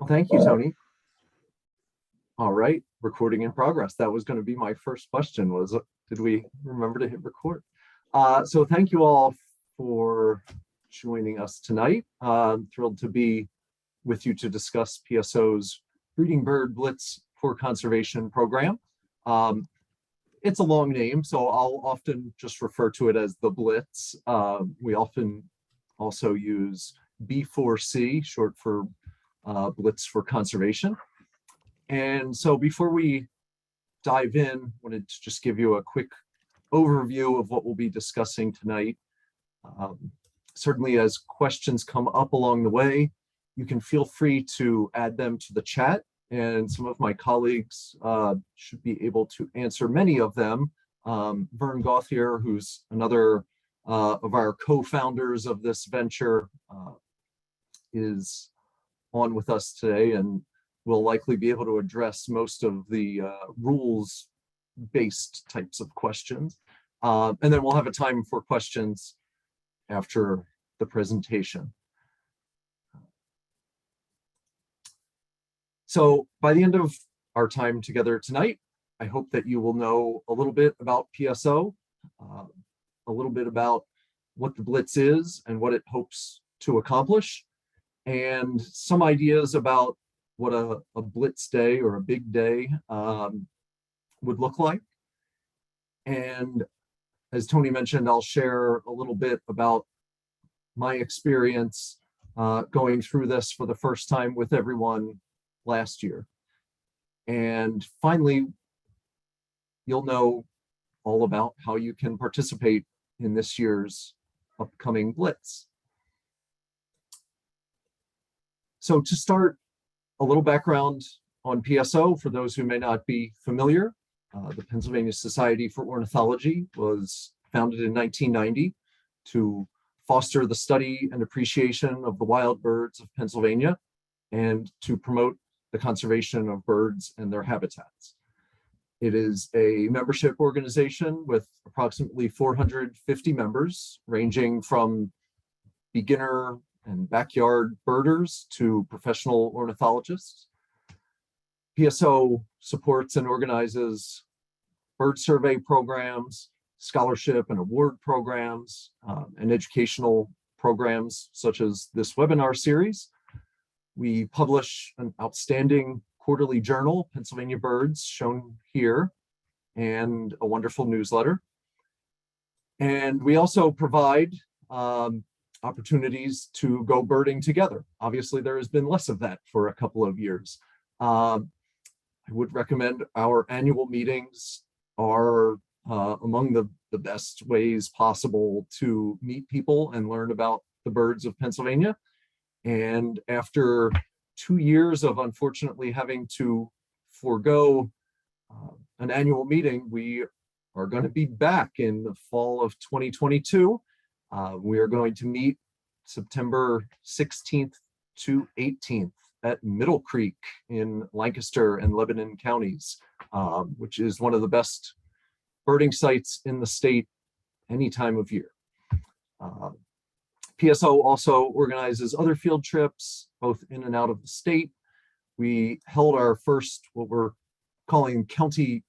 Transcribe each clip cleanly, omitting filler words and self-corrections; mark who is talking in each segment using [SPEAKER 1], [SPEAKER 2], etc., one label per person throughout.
[SPEAKER 1] Well, thank you, Tony. All right, recording in progress. That was going to be my first question was, did we remember to hit record? So thank you all for joining us tonight. I'm thrilled to be with you to discuss PSO's Breeding Bird Blitz for Conservation program. It's a long name, so I'll often just refer to it as the Blitz. We often also use B4C, short for Blitz for Conservation. And so before we dive in, I wanted to just give you a quick overview of what we'll be discussing tonight. Certainly as questions come up along the way, you can feel free to add them to the chat, and some of my colleagues should be able to answer many of them. Vern Gauthier, who's another of our co-founders of this venture, is on with us today and will likely be able to address most of the rules-based types of questions. And then we'll have a time for questions after the presentation. So by the end of our time together tonight, I hope that you will know a little bit about PSO, a little bit about what the Blitz is and what it hopes to accomplish, and some ideas about what a Blitz day or a big day would look like. And as Tony mentioned, I'll share a little bit about my experience going through this for the first time with everyone last year. And finally, you'll know all about how you can participate in this year's upcoming Blitz. So to start, a little background on PSO for those who may not be familiar. The Pennsylvania Society for Ornithology was founded in 1990 to foster the study and appreciation of the wild birds of Pennsylvania and to promote the conservation of birds and their habitats. It is a membership organization with approximately 450 members, ranging from beginner and backyard birders to professional ornithologists. PSO supports and organizes bird survey programs, scholarship and award programs, and educational programs such as this webinar series. We publish an outstanding quarterly journal, Pennsylvania Birds, shown here, and a wonderful newsletter. And we also provide opportunities to go birding together. Obviously, there has been less of that for a couple of years. I would recommend our annual meetings are among the best ways possible to meet people and learn about the birds of Pennsylvania. And after 2 years of unfortunately having to forego an annual meeting, we are going to be back in the fall of 2022. We are going to meet September 16th to 18th at Middle Creek in Lancaster and Lebanon counties, which is one of the best birding sites in the state any time of year. PSO also organizes other field trips, both in and out of the state. We held our first, what we're calling county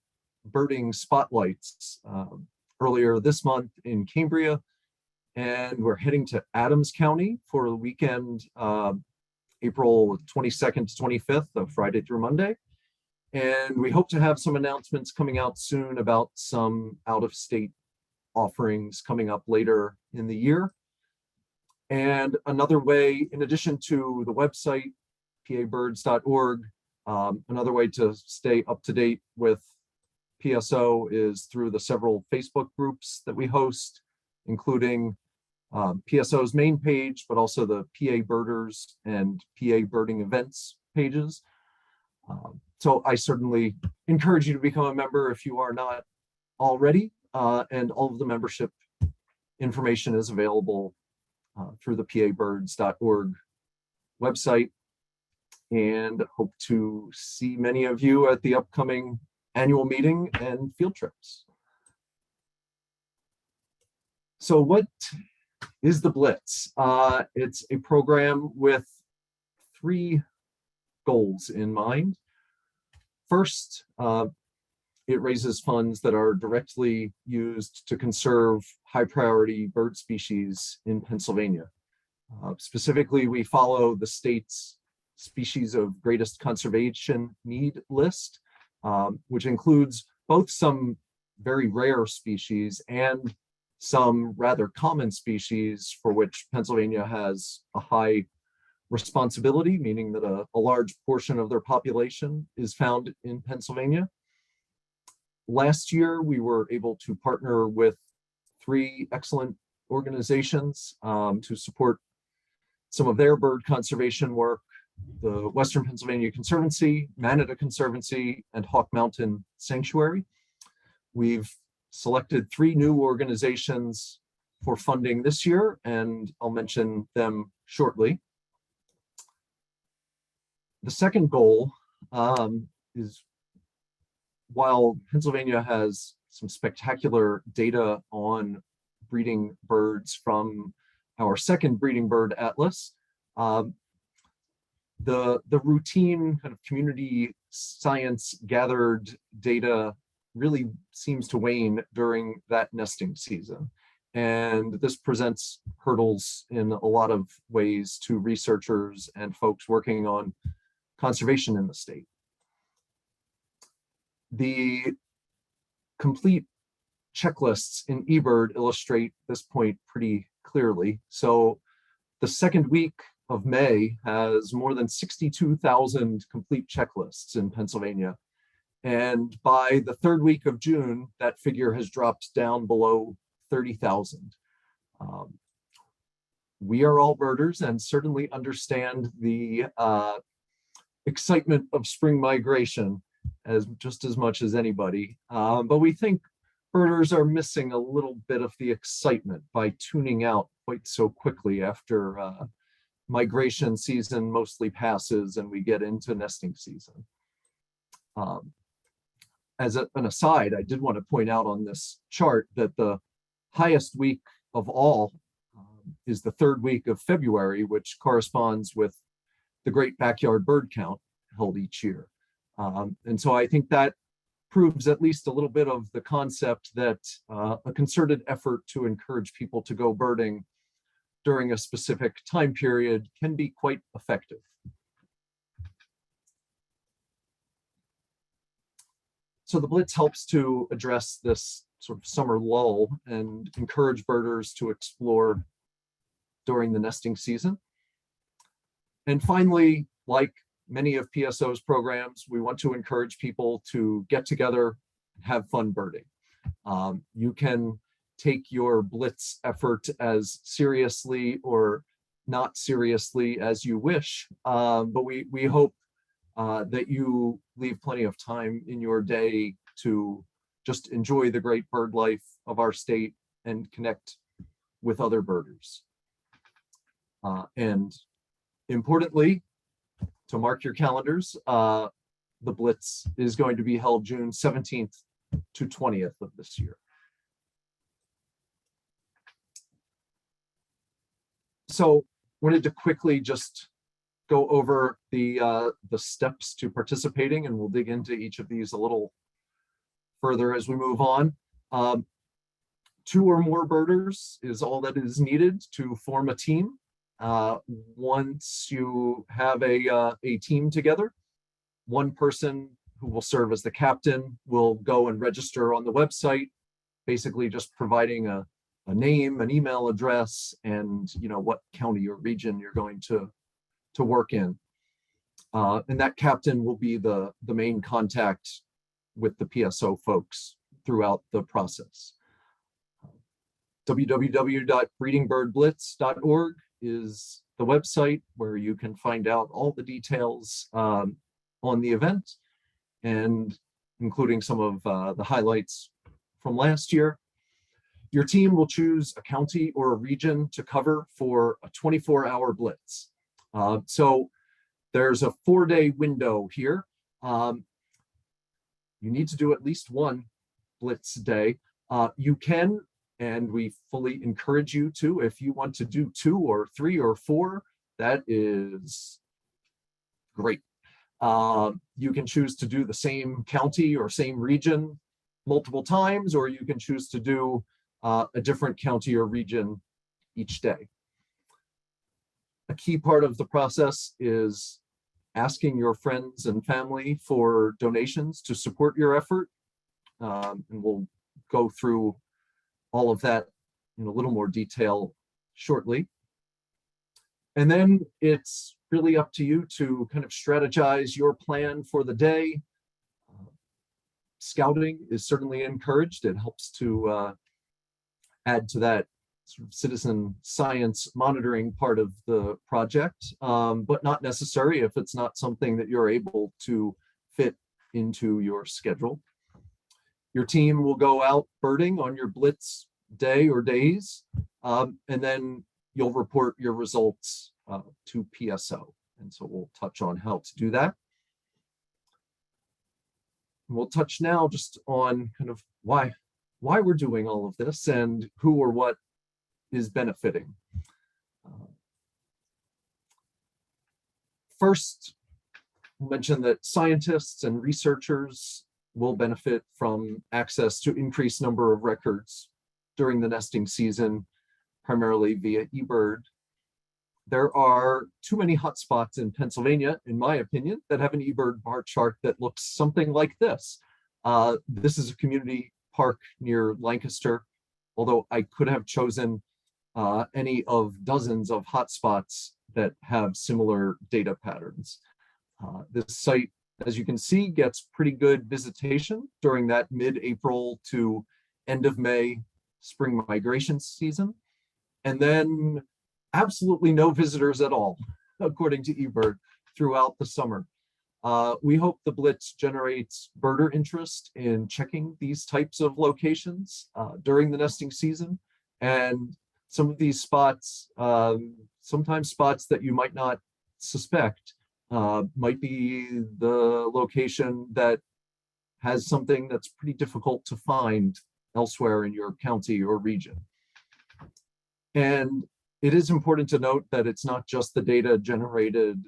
[SPEAKER 1] birding spotlights earlier this month in Cambria, and we're heading to Adams County for the weekend, April 22nd to 25th, Friday through Monday. And we hope to have some announcements coming out soon about some out-of-state offerings coming up later in the year. And another way, in addition to the website, pabirds.org, another way to stay up to date with PSO is through the several Facebook groups that we host, including PSO's main page, but also the PA Birders and PA Birding Events pages. So I certainly encourage you to become a member if you are not already, and all of the membership information is available through the pabirds.org website, and hope to see many of you at the upcoming annual meeting and field trips. So what is the Blitz? It's a program with 3 goals in mind. First, it raises funds that are directly used to conserve high priority bird species in Pennsylvania. Specifically, we follow the state's species of greatest conservation need list, which includes both some very rare species and some rather common species for which Pennsylvania has a high responsibility, meaning that a large portion of their population is found in Pennsylvania. Last year, we were able to partner with 3 excellent organizations to support some of their bird conservation work: the Western Pennsylvania Conservancy, Manatee Conservancy, and Hawk Mountain Sanctuary. We've selected 3 new organizations for funding this year, and I'll mention them shortly. The second goal is, while Pennsylvania has some spectacular data on breeding birds from our second breeding bird atlas, the routine kind of community science gathered data really seems to wane during that nesting season. And this presents hurdles in a lot of ways to researchers and folks working on conservation in the state. The complete checklists in eBird illustrate this point pretty clearly. So the second week of May has more than 62,000 complete checklists in Pennsylvania. And by the third week of June, that figure has dropped down below 30,000. We are all birders and certainly understand the excitement of spring migration as just as much as anybody. But we think birders are missing a little bit of the excitement by tuning out quite so quickly after migration season mostly passes and we get into nesting season. As an aside, I did want to point out on this chart that the highest week of all is the third week of February, which corresponds with the Great Backyard Bird Count held each year. And so I think that proves at least a little bit of the concept that a concerted effort to encourage people to go birding during a specific time period can be quite effective. So the Blitz helps to address this sort of summer lull and encourage birders to explore during the nesting season. And finally, like many of PSO's programs, we want to encourage people to get together and have fun birding. You can take your Blitz effort as seriously or not seriously as you wish, but we hope that you leave plenty of time in your day to just enjoy the great bird life of our state and connect with other birders. And importantly, to mark your calendars, the Blitz is going to be held June 17th to 20th of this year. So wanted to quickly just go over the steps to participating, and we'll dig into each of these a little further as we move on. 2 or more birders is all that is needed to form a team. Once you have a team together, one person who will serve as the captain will go and register on the website, basically just providing a name, an email address, and what county or region you're going to work in. And that captain will be the main contact with the PSO folks throughout the process. www.breedingbirdblitz.org is the website where you can find out all the details on the event, and including some of the highlights from last year. Your team will choose a county or a region to cover for a 24-hour Blitz. So there's a 4-day window here. You need to do at least one Blitz day. You can, and we fully encourage you to, if you want to do 2 or 3 or 4, that is great. You can choose to do the same county or same region multiple times, or you can choose to do a different county or region each day. A key part of the process is asking your friends and family for donations to support your effort. And we'll go through all of that in a little more detail shortly. And then it's really up to you to kind of strategize your plan for the day. Scouting is certainly encouraged. It helps to add to that sort of citizen science monitoring part of the project, but not necessary if it's not something that you're able to fit into your schedule. Your team will go out birding on your blitz day or days, and then you'll report your results to PSO. And so we'll touch on how to do that. And we'll touch now just on kind of why we're doing all of this and who or what is benefiting. First, I'll mention that scientists and researchers will benefit from access to increased number of records during the nesting season, primarily via eBird. There are too many hotspots in Pennsylvania, in my opinion, that have an eBird bar chart that looks something like this. This is a community park near Lancaster, although I could have chosen any of dozens of hotspots that have similar data patterns. This site, as you can see, gets pretty good visitation during that mid-April to end of May spring migration season, and then absolutely no visitors at all, according to eBird, throughout the summer. We hope the Blitz generates birder interest in checking these types of locations during the nesting season, and some of these spots, sometimes spots that you might not suspect, might be the location that has something that's pretty difficult to find elsewhere in your county or region. And it is important to note that it's not just the data generated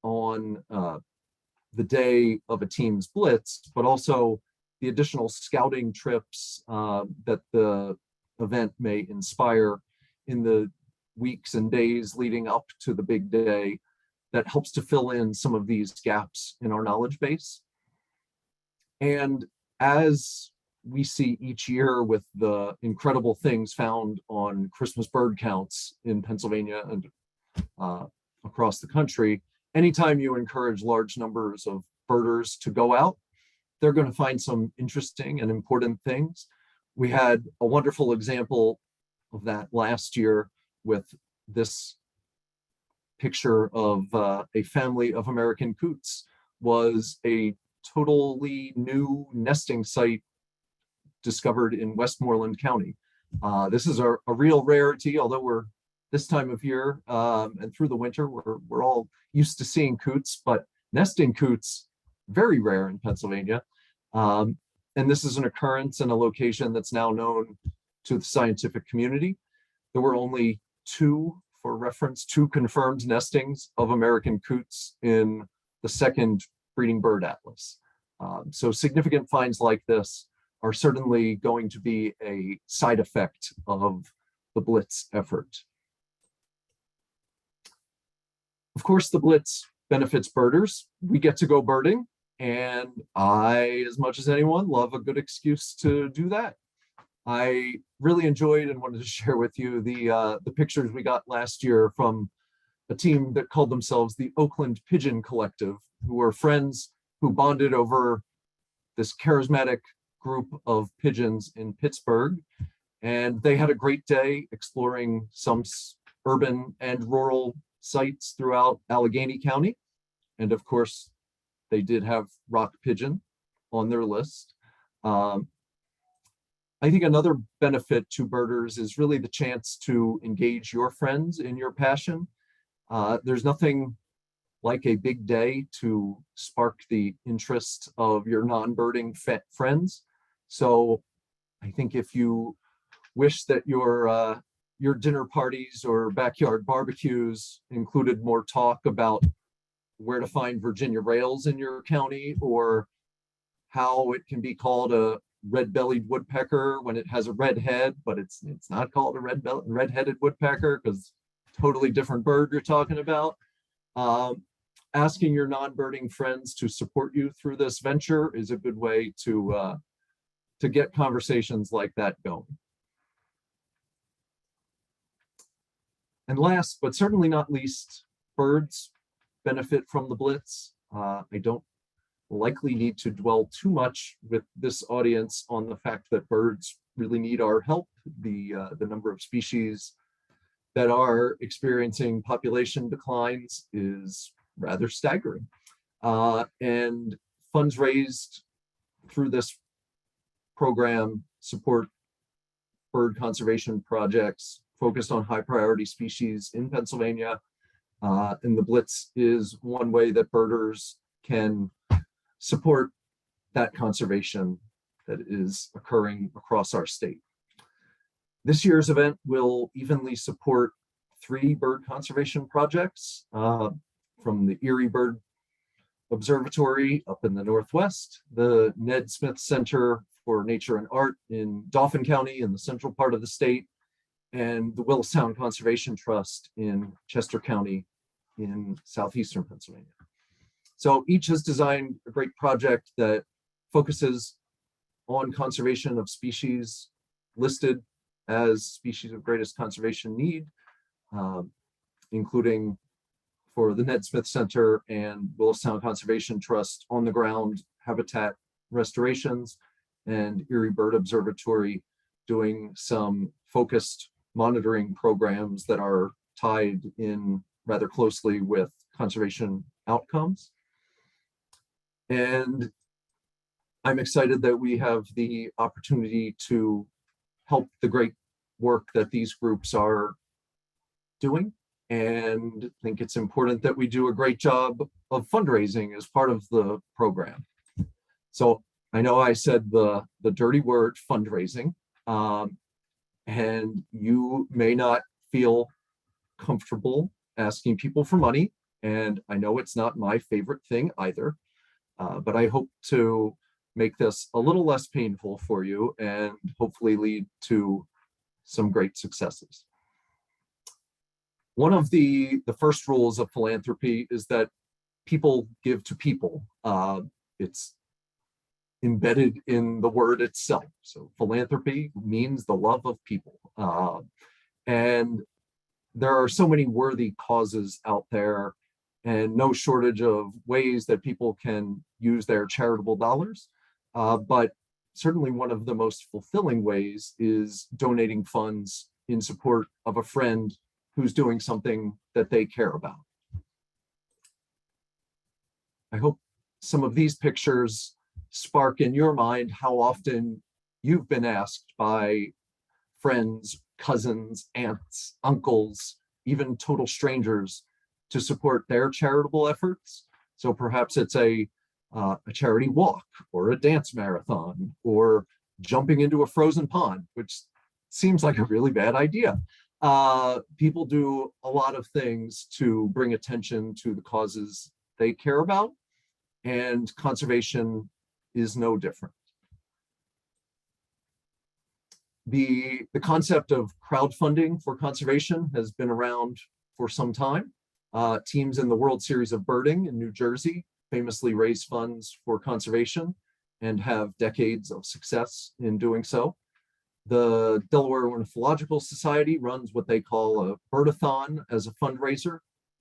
[SPEAKER 1] on the day of a team's blitz, but also the additional scouting trips that the event may inspire in the weeks and days leading up to the big day that helps to fill in some of these gaps in our knowledge base. And as we see each year with the incredible things found on Christmas bird counts in Pennsylvania and across the country, anytime you encourage large numbers of birders to go out, they're going to find some interesting and important things. We had a wonderful example of that last year with this picture of a family of American coots. Was a totally new nesting site discovered in Westmoreland County. This is a real rarity, although we're this time of year and through the winter, we're all used to seeing coots, but nesting coots, very rare in Pennsylvania. And this is an occurrence in a location that's now known to the scientific community. There were only two, for reference, two confirmed nestings of American coots in the second Breeding Bird Atlas. So significant finds like this are certainly going to be a side effect of the Blitz effort. Of course, the Blitz benefits birders. We get to go birding, and I, as much as anyone, love a good excuse to do that. I really enjoyed and wanted to share with you the pictures we got last year from a team that called themselves the Oakland Pigeon Collective, who were friends who bonded over this charismatic group of pigeons in Pittsburgh. And they had a great day exploring some urban and rural sites throughout Allegheny County. And of course, they did have rock pigeon on their list. I think another benefit to birders is really the chance to engage your friends in your passion. There's nothing like a big day to spark the interest of your non-birding friends. So I think if you wish that your dinner parties or backyard barbecues included more talk about where to find Virginia rails in your county, or how it can be called a red-bellied woodpecker when it has a red head, but it's not called a red-headed woodpecker because totally different bird you're talking about. Asking your non-birding friends to support you through this venture is a good way to get conversations like that going. And last, but certainly not least, birds benefit from the Blitz. I don't likely need to dwell too much with this audience on the fact that birds really need our help. The number of species that are experiencing population declines is rather staggering. And funds raised through this program support bird conservation projects focused on high priority species in Pennsylvania. And the Blitz is one way that birders can support that conservation that is occurring across our state. This year's event will evenly support 3 bird conservation projects from the Erie Bird Observatory up in the Northwest, the Ned Smith Center for Nature and Art in Dauphin County in the central part of the state, and the Willistown Conservation Trust in Chester County in southeastern Pennsylvania. So each has designed a great project that focuses on conservation of species listed as species of greatest conservation need, including for the Ned Smith Center and Willistown Conservation Trust on the ground habitat restorations, and Erie Bird Observatory doing some focused monitoring programs that are tied in rather closely with conservation outcomes. And I'm excited that we have the opportunity to help the great work that these groups are doing, and think it's important that we do a great job of fundraising as part of the program. So I know I said the dirty word fundraising, and you may not feel comfortable asking people for money, and I know it's not my favorite thing either, but I hope to make this a little less painful for you and hopefully lead to some great successes. One of the first rules of philanthropy is that people give to people. It's embedded in the word itself. So philanthropy means the love of people. And there are so many worthy causes out there and no shortage of ways that people can use their charitable dollars. But certainly one of the most fulfilling ways is donating funds in support of a friend who's doing something that they care about. I hope some of these pictures spark in your mind how often you've been asked by friends, cousins, aunts, uncles, even total strangers to support their charitable efforts. So perhaps it's a charity walk or a dance marathon or jumping into a frozen pond, which seems like a really bad idea. People do a lot of things to bring attention to the causes they care about, and conservation is no different. The concept of crowdfunding for conservation has been around for some time. Teams in the World Series of Birding in New Jersey famously raise funds for conservation and have decades of success in doing so. The Delaware Ornithological Society runs what they call a birdathon as a fundraiser,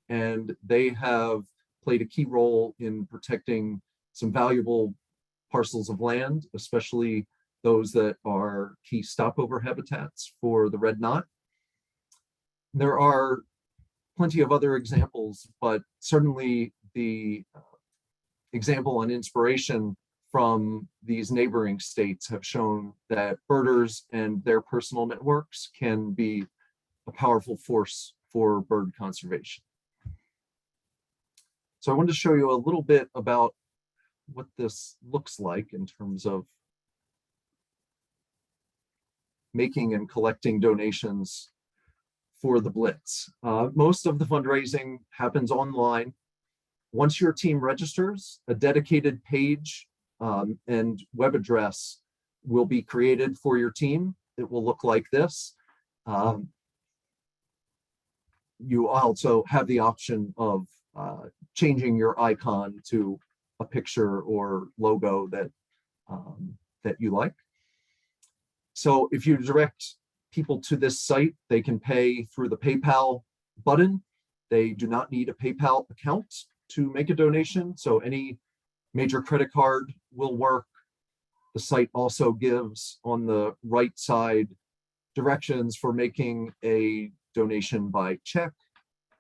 [SPEAKER 1] and they have played a key role in protecting some valuable parcels of land, especially those that are key stopover habitats for the red knot. There are plenty of other examples, but certainly the example and inspiration from these neighboring states have shown that birders and their personal networks can be a powerful force for bird conservation. So I wanted to show you a little bit about what this looks like in terms of making and collecting donations for the Blitz. Most of the fundraising happens online. Once your team registers, a dedicated page and web address will be created for your team. It will look like this. You also have the option of changing your icon to a picture or logo that you like. So if you direct people to this site, they can pay through the PayPal button. They do not need a PayPal account to make a donation, so any major credit card will work. The site also gives on the right side directions for making a donation by check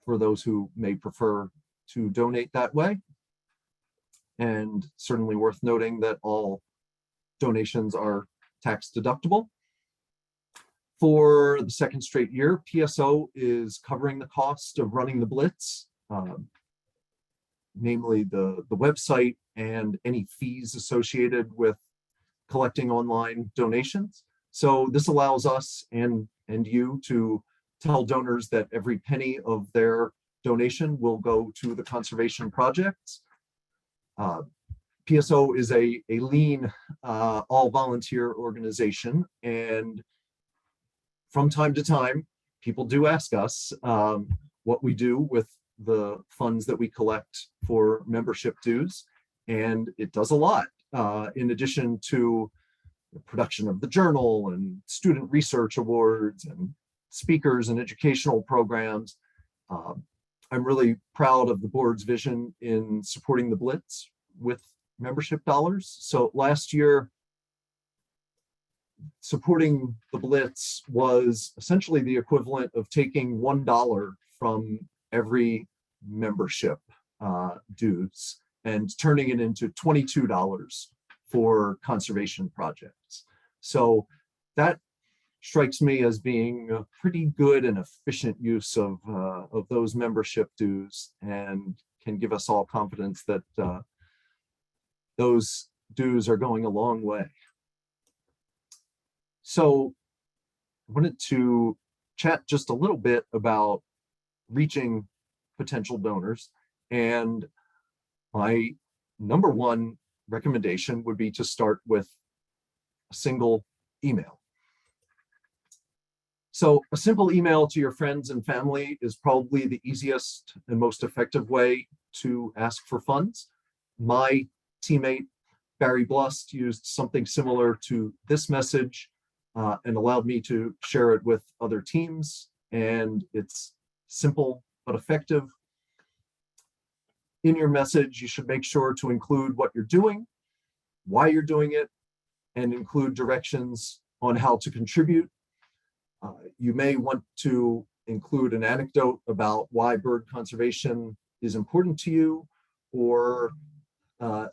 [SPEAKER 1] for those who may prefer to donate that way. And certainly worth noting that all donations are tax deductible. For the second straight year, PSO is covering the cost of running the Blitz, namely the website and any fees associated with collecting online donations. So this allows us and you to tell donors that every penny of their donation will go to the conservation projects. PSO is a lean, all volunteer organization, and from time to time, people do ask us what we do with the funds that we collect for membership dues, and it does a lot. In addition to the production of the journal and student research awards and speakers and educational programs, I'm really proud of the board's vision in supporting the Blitz with membership dollars. So last year, supporting the Blitz was essentially the equivalent of taking $1 from every membership dues and turning it into $22 for conservation projects. So that strikes me as being a pretty good and efficient use of those membership dues, and can give us all confidence that those dues are going a long way. So I wanted to chat just a little bit about reaching potential donors. And my number one recommendation would be to start with a single email. So a simple email to your friends and family is probably the easiest and most effective way to ask for funds. My teammate, Barry Blust, used something similar to this message and allowed me to share it with other teams. And it's simple but effective. In your message, you should make sure to include what you're doing, why you're doing it, and include directions on how to contribute. You may want to include an anecdote about why bird conservation is important to you, or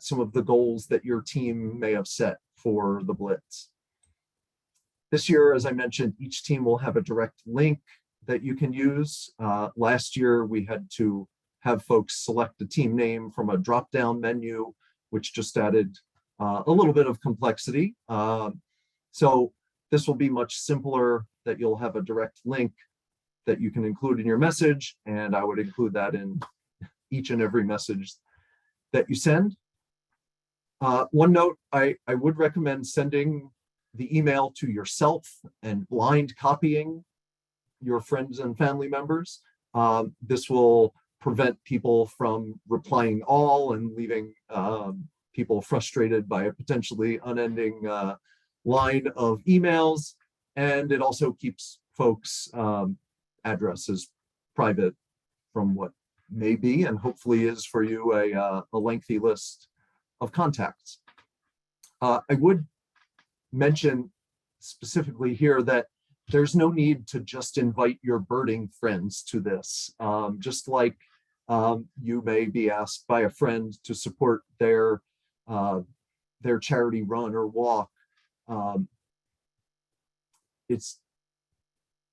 [SPEAKER 1] some of the goals that your team may have set for the Blitz. This year, as I mentioned, each team will have a direct link that you can use. Last year, we had to have folks select a team name from a drop-down menu, which just added a little bit of complexity. So this will be much simpler, that you'll have a direct link that you can include in your message, and I would include that in each and every message that you send. One note, I would recommend sending the email to yourself and blind copying your friends and family members. This will prevent people from replying all and leaving people frustrated by a potentially unending line of emails. And it also keeps folks' addresses private from what may be, and hopefully is for you, a lengthy list of contacts. I would mention specifically here that there's no need to just invite your birding friends to this. Just like you may be asked by a friend to support their charity run or walk. It's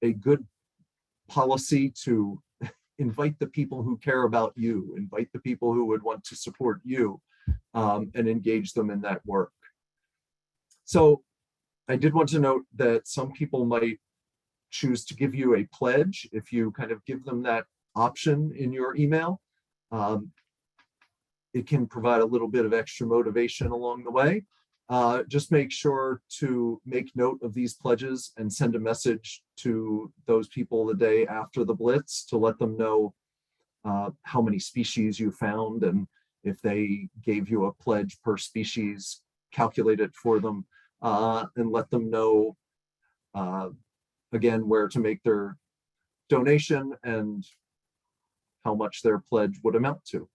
[SPEAKER 1] a good policy to invite the people who care about you, invite the people who would want to support you, and engage them in that work. So I did want to note that some people might choose to give you a pledge if you kind of give them that option in your email. it can provide a little bit of extra motivation along the way. Just make sure to make note of these pledges and send a message to those people the day after the Blitz to let them know how many species you found, and if they gave you a pledge per species, calculate it for them, and let them know again where to make their donation and how much their pledge would amount to.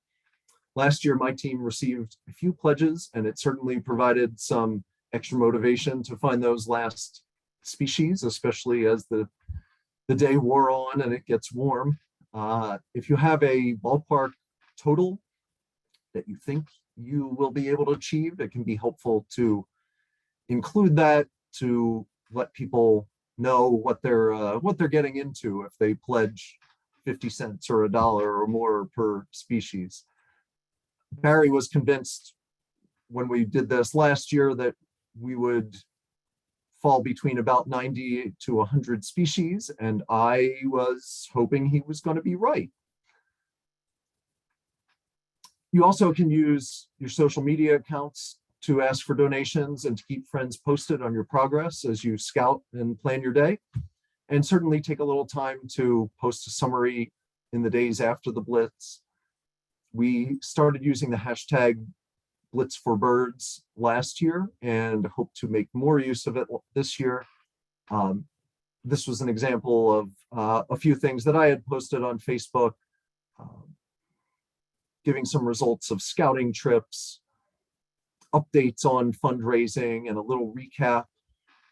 [SPEAKER 1] Last year, my team received a few pledges, and it certainly provided some extra motivation to find those last species, especially as the day wore on and it gets warm. If you have a ballpark total that you think you will be able to achieve, it can be helpful to include that to let people know what they're getting into if they pledge 50 cents or $1 or more per species. Barry was convinced when we did this last year that we would fall between about 90 to 100 species, and I was hoping he was going to be right. You also can use your social media accounts to ask for donations and to keep friends posted on your progress as you scout and plan your day. And certainly take a little time to post a summary in the days after the Blitz. We started using the hashtag Blitz for Birds last year and hope to make more use of it this year. This was an example of a few things that I had posted on Facebook, giving some results of scouting trips, updates on fundraising, and a little recap.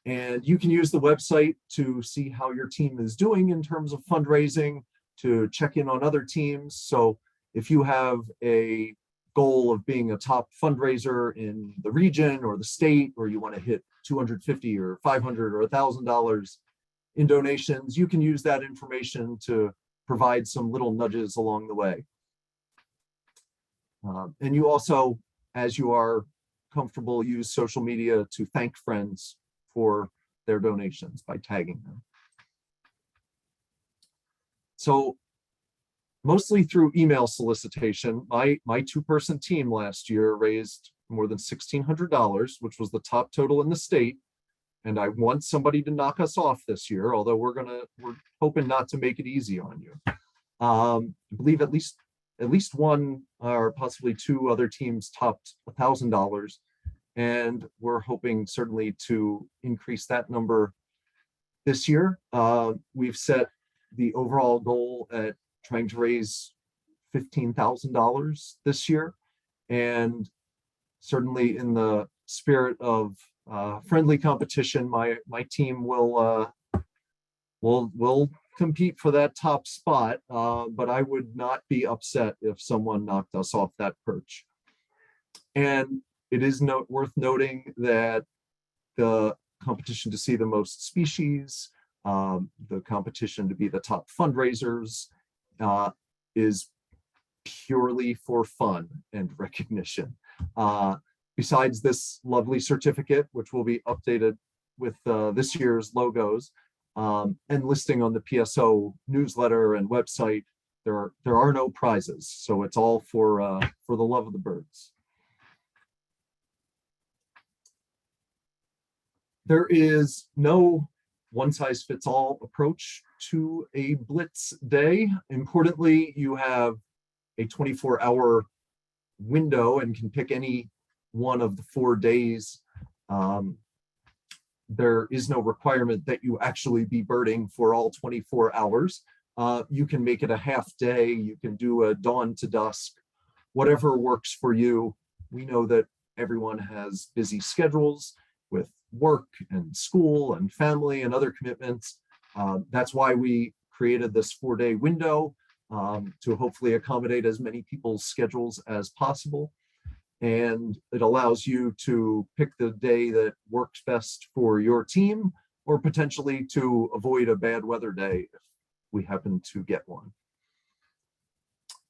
[SPEAKER 1] And you can use the website to see how your team is doing in terms of fundraising, to check in on other teams. So if you have a goal of being a top fundraiser in the region or the state, or you want to hit $250 or $500 or $1,000 in donations, you can use that information to provide some little nudges along the way. And you also, as you are comfortable, use social media to thank friends for their donations by tagging them. So mostly through email solicitation, my two-person team last year raised more than $1,600, which was the top total in the state. And I want somebody to knock us off this year, although we're hoping not to make it easy on you. I believe at least one or possibly two other teams topped $1,000, and we're hoping certainly to increase that number this year. We've set the overall goal at trying to raise $15,000 this year, and certainly in the spirit of friendly competition, my team will compete for that top spot, but I would not be upset if someone knocked us off that perch. And it is worth noting that the competition to see the most species, the competition to be the top fundraisers, is purely for fun and recognition. Besides this lovely certificate, which will be updated with this year's logos, and listing on the PSO newsletter and website, there are no prizes, so it's all for the love of the birds. There is no one-size-fits-all approach to a Blitz day. Importantly, you have a 24-hour window and can pick any one of the 4 days. There is no requirement that you actually be birding for all 24 hours. You can make it a half day. You can do a dawn to dusk, whatever works for you. We know that everyone has busy schedules with work and school and family and other commitments. That's why we created this 4-day window to hopefully accommodate as many people's schedules as possible. And it allows you to pick the day that works best for your team, or potentially to avoid a bad weather day if we happen to get one.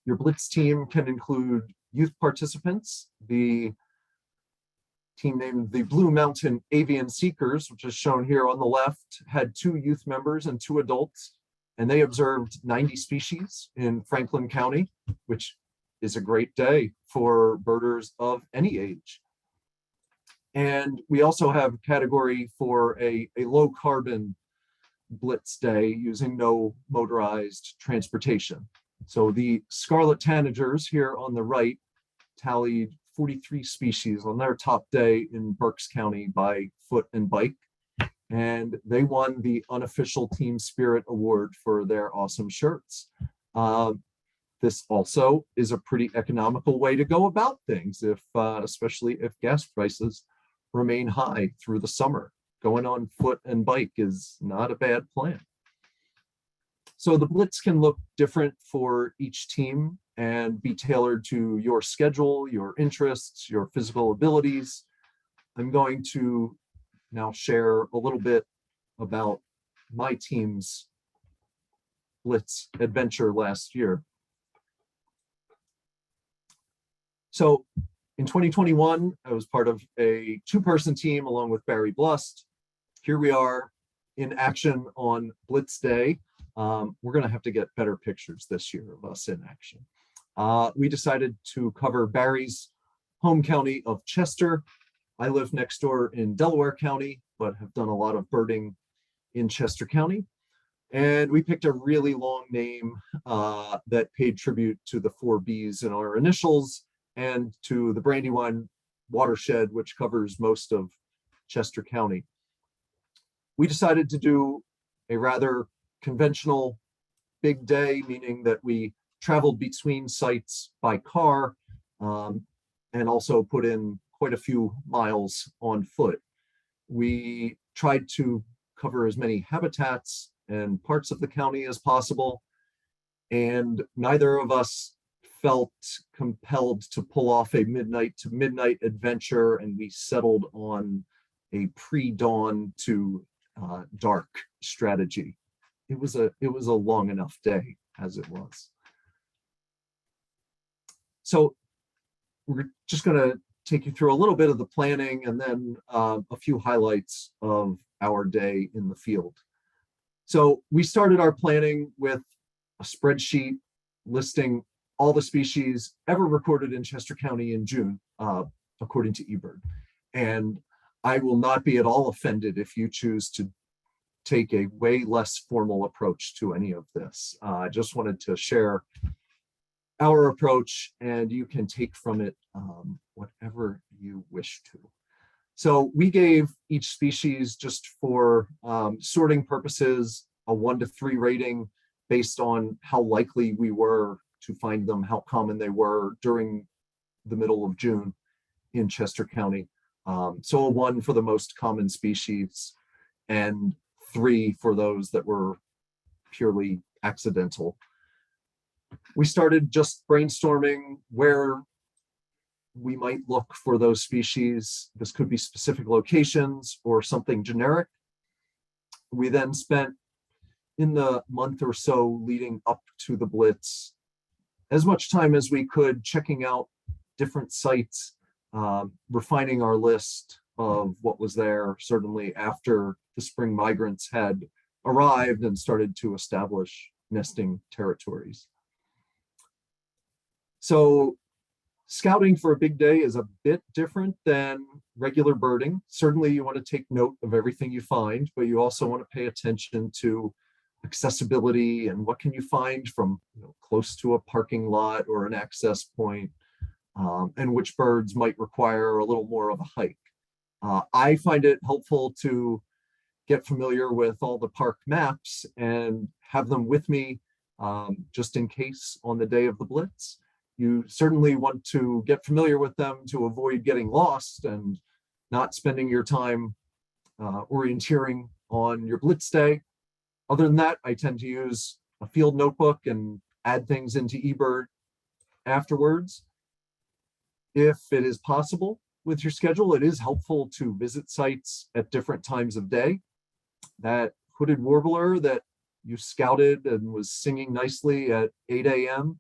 [SPEAKER 1] Your Blitz team can include youth participants. The team named the Blue Mountain Avian Seekers, which is shown here on the left, had 2 youth members and 2 adults, and they observed 90 species in Franklin County, which is a great day for birders of any age. And we also have a category for a low carbon blitz day using no motorized transportation. So the scarlet tanagers here on the right tallied 43 species on their top day in Berks County by foot and bike. And they won the unofficial Team Spirit Award for their awesome shirts. This also is a pretty economical way to go about things, especially if gas prices remain high through the summer. Going on foot and bike is not a bad plan. So the blitz can look different for each team and be tailored to your schedule, your interests, your physical abilities. I'm going to now share a little bit about my team's blitz adventure last year. So in 2021, I was part of a 2-person team along with Barry Blust. Here we are in action on Blitz Day. We're going to have to get better pictures this year of us in action. We decided to cover Barry's home county of Chester. I live next door in Delaware County, but have done a lot of birding in Chester County. And we picked a really long name that paid tribute to the 4 Bs in our initials and to the Brandywine watershed, which covers most of Chester County. We decided to do a rather conventional big day, meaning that we traveled between sites by car and also put in quite a few miles on foot. We tried to cover as many habitats and parts of the county as possible, and neither of us felt compelled to pull off a midnight to midnight adventure, and we settled on a pre-dawn to dark strategy. It was a long enough day as it was. So we're just going to take you through a little bit of the planning and then a few highlights of our day in the field. So we started our planning with a spreadsheet listing all the species ever recorded in Chester County in June, according to eBird. And I will not be at all offended if you choose to take a way less formal approach to any of this. I just wanted to share our approach, and you can take from it whatever you wish to. So we gave each species, just for sorting purposes, a 1 to 3 rating based on how likely we were to find them, how common they were during the middle of June in Chester County. So a 1 for the most common species and 3 for those that were purely accidental. We started just brainstorming where we might look for those species. This could be specific locations or something generic. We then spent, in the month or so leading up to the Blitz, as much time as we could checking out different sites, refining our list of what was there, certainly after the spring migrants had arrived and started to establish nesting territories. So scouting for a big day is a bit different than regular birding. Certainly you want to take note of everything you find, but you also want to pay attention to accessibility and what can you find from close to a parking lot or an access point, and which birds might require a little more of a hike. I find it helpful to get familiar with all the park maps and have them with me just in case on the day of the Blitz. You certainly want to get familiar with them to avoid getting lost and not spending your time orienteering on your Blitz day. Other than that, I tend to use a field notebook and add things into eBird afterwards. If it is possible with your schedule, it is helpful to visit sites at different times of day. That hooded warbler that you scouted and was singing nicely at 8 a.m.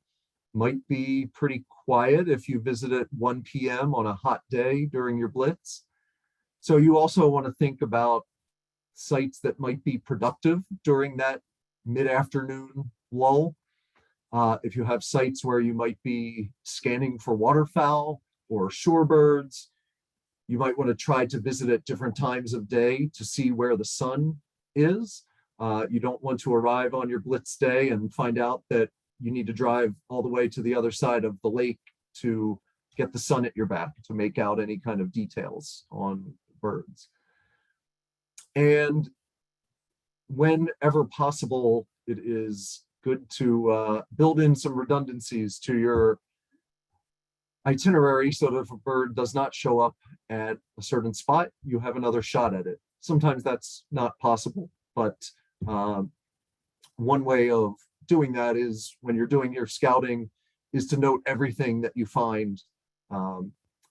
[SPEAKER 1] might be pretty quiet if you visit at 1 p.m. on a hot day during your Blitz. So you also want to think about sites that might be productive during that mid-afternoon lull. If you have sites where you might be scanning for waterfowl or shorebirds, you might want to try to visit at different times of day to see where the sun is. You don't want to arrive on your blitz day and find out that you need to drive all the way to the other side of the lake to get the sun at your back to make out any kind of details on birds. And whenever possible, it is good to build in some redundancies to your itinerary so that if a bird does not show up at a certain spot, you have another shot at it. Sometimes that's not possible, but one way of doing that is when you're doing your scouting is to note everything that you find,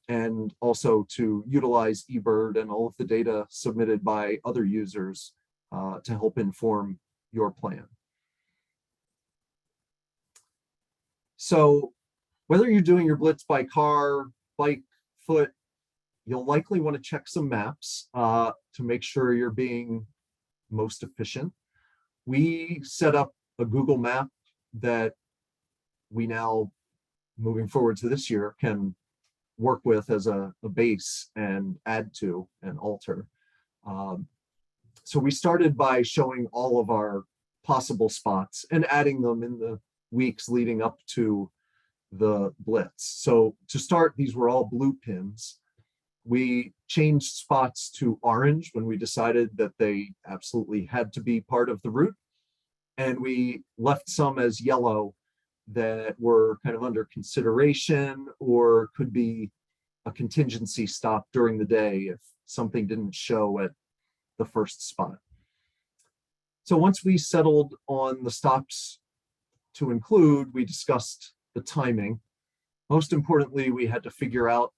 [SPEAKER 1] and also to utilize eBird and all of the data submitted by other users to help inform your plan. So whether you're doing your blitz by car, bike, foot, you'll likely want to check some maps to make sure you're being most efficient. We set up a Google map that we now, moving forward to this year, can work with as a base and add to and alter. So we started by showing all of our possible spots and adding them in the weeks leading up to the blitz. So to start, these were all blue pins. We changed spots to orange when we decided that they absolutely had to be part of the route. And we left some as yellow that were kind of under consideration or could be a contingency stop during the day if something didn't show at the first spot. So once we settled on the stops to include, we discussed the timing. Most importantly, we had to figure out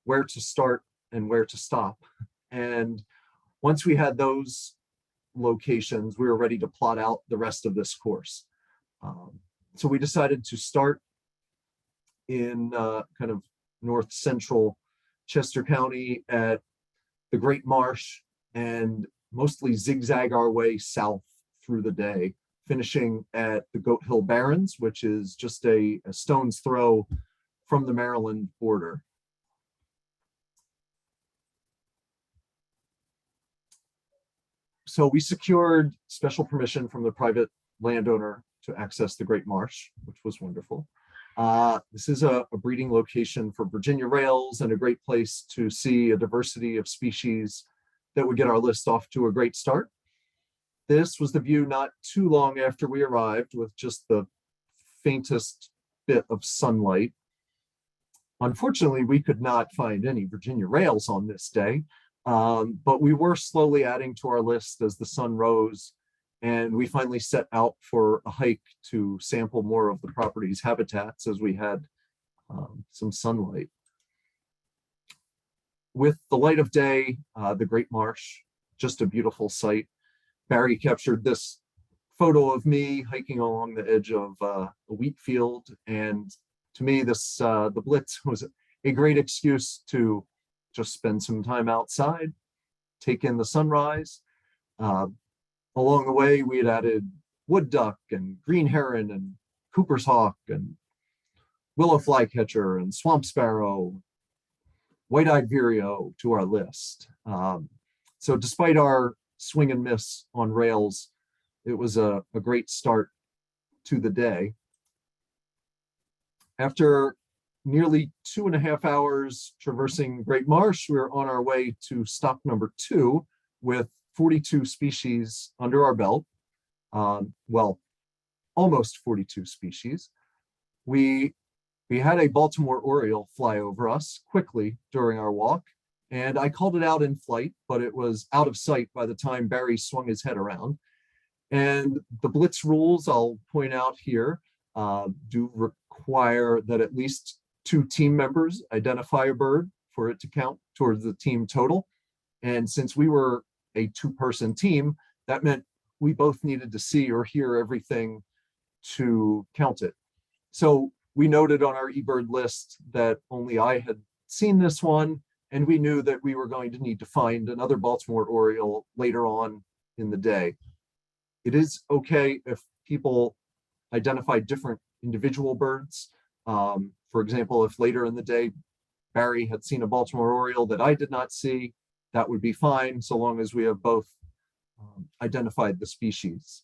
[SPEAKER 1] where to start and where to stop. And once we had those locations, we were ready to plot out the rest of this course. So we decided to start in kind of north central Chester County at the Great Marsh and mostly zigzag our way south through the day, finishing at the Goat Hill Barrens, which is just a stone's throw from the Maryland border. So we secured special permission from the private landowner to access the Great Marsh, which was wonderful. This is a breeding location for Virginia rails and a great place to see a diversity of species that would get our list off to a great start. This was the view not too long after we arrived, with just the faintest bit of sunlight. Unfortunately, we could not find any Virginia rails on this day, but we were slowly adding to our list as the sun rose, and we finally set out for a hike to sample more of the property's habitats as we had some sunlight. With the light of day, the Great Marsh, just a beautiful sight. Barry captured this photo of me hiking along the edge of a wheat field, and to me, this the Blitz was a great excuse to just spend some time outside, take in the sunrise. Along the way, we had added wood duck and green heron and Cooper's hawk and willow flycatcher and swamp sparrow, white-eyed vireo to our list. So despite our swing and miss on rails, it was a great start to the day. After nearly 2.5 hours traversing Great Marsh, we were on our way to stop number 2 with 42 species under our belt. Well, almost 42 species. We had a Baltimore Oriole fly over us quickly during our walk, and I called it out in flight, but it was out of sight by the time Barry swung his head around. And the Blitz rules, I'll point out here, do require that at least 2 team members identify a bird for it to count towards the team total. And since we were a 2-person team, that meant we both needed to see or hear everything to count it. So we noted on our eBird list that only I had seen this one, and we knew that we were going to need to find another Baltimore Oriole later on in the day. It is okay if people identify different individual birds. For example, if later in the day, Barry had seen a Baltimore Oriole that I did not see, that would be fine, so long as we have both identified the species.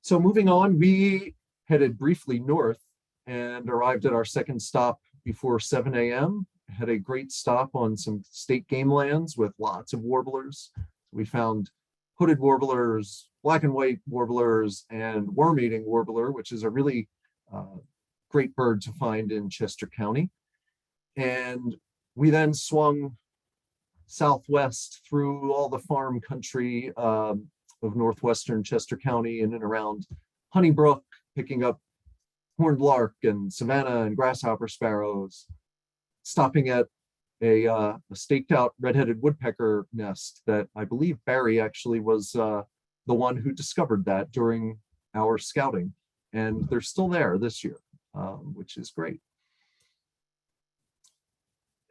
[SPEAKER 1] So moving on, we headed briefly north and arrived at our second stop before 7 a.m. Had a great stop on some state game lands with lots of warblers. We found hooded warblers, black and white warblers, and worm-eating warbler, which is a really great bird to find in Chester County. And we then swung southwest through all the farm country of northwestern Chester County and around Honeybrook, picking up horned lark and savanna and grasshopper sparrows, stopping at a staked out red-headed woodpecker nest that I believe Barry actually was the one who discovered that during our scouting. And they're still there this year, which is great.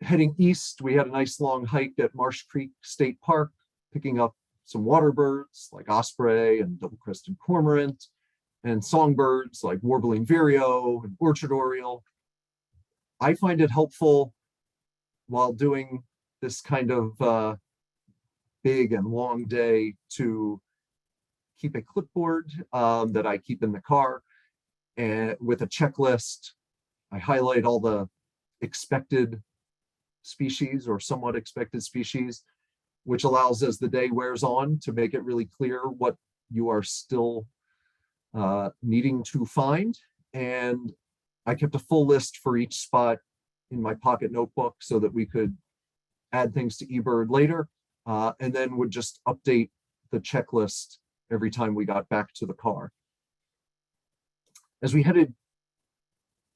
[SPEAKER 1] Heading east, we had a nice long hike at Marsh Creek State Park, picking up some water birds like osprey and double-crested cormorant, and songbirds like warbling vireo and orchard oriole. I find it helpful while doing this kind of big and long day to keep a clipboard that I keep in the car, and with a checklist. I highlight all the expected species or somewhat expected species, which allows, as the day wears on, to make it really clear what you are still needing to find. And I kept a full list for each spot in my pocket notebook so that we could add things to eBird later, and then would just update the checklist every time we got back to the car. As we headed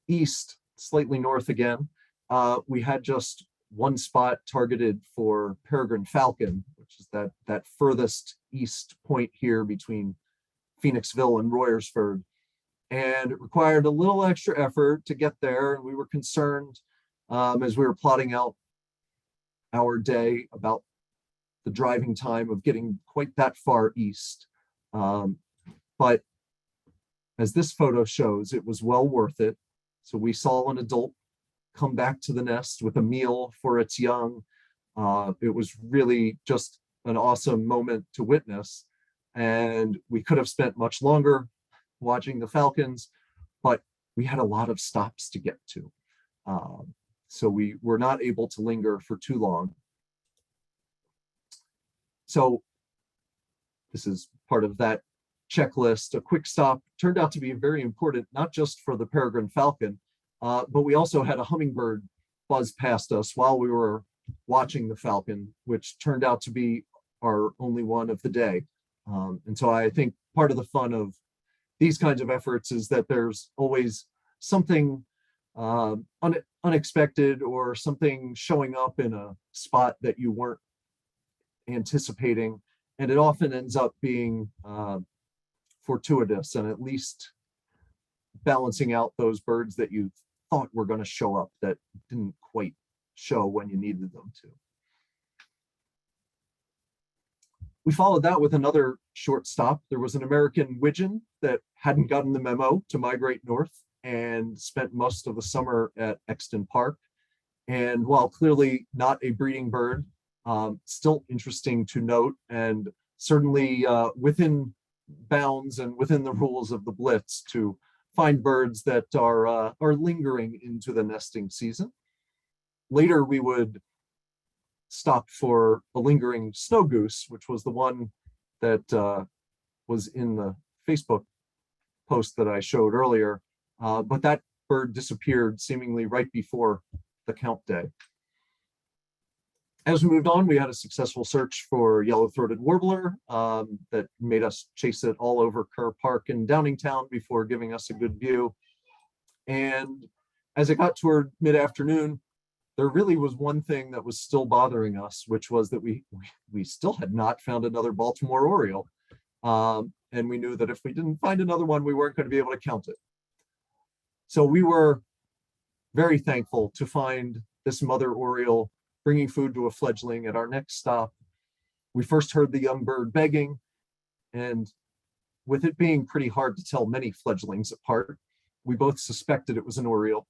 [SPEAKER 1] east, slightly north again, we had just one spot targeted for peregrine falcon, which is that furthest east point here between Phoenixville and Royersford. And it required a little extra effort to get there. And we were concerned as we were plotting out our day about the driving time of getting quite that far east. But as this photo shows, it was well worth it. So we saw an adult come back to the nest with a meal for its young. It was really just an awesome moment to witness. And we could have spent much longer watching the falcons, but we had a lot of stops to get to. So we were not able to linger for too long. So this is part of that checklist. A quick stop turned out to be very important, not just for the peregrine falcon, but we also had a hummingbird buzz past us while we were watching the falcon, which turned out to be our only one of the day. And so I think part of the fun of these kinds of efforts is that there's always something unexpected or something showing up in a spot that you weren't anticipating. And it often ends up being fortuitous and at least balancing out those birds that you thought were going to show up that didn't quite show when you needed them to. We followed that with another short stop. There was an American widgeon that hadn't gotten the memo to migrate north and spent most of the summer at Exton Park. And while clearly not a breeding bird, still interesting to note, and certainly within bounds and within the rules of the Blitz to find birds that are lingering into the nesting season. Later, we would stop for a lingering snow goose, which was the one that was in the Facebook post that I showed earlier. But that bird disappeared seemingly right before the count day. As we moved on, we had a successful search for yellow-throated warbler that made us chase it all over Kerr Park in Downingtown before giving us a good view. And as it got toward mid-afternoon, there really was one thing that was still bothering us, which was that we still had not found another Baltimore Oriole. And we knew that if we didn't find another one, we weren't going to be able to count it. So we were very thankful to find this mother Oriole bringing food to a fledgling at our next stop. We first heard the young bird begging, And with it being pretty hard to tell many fledglings apart, we both suspected it was an Oriole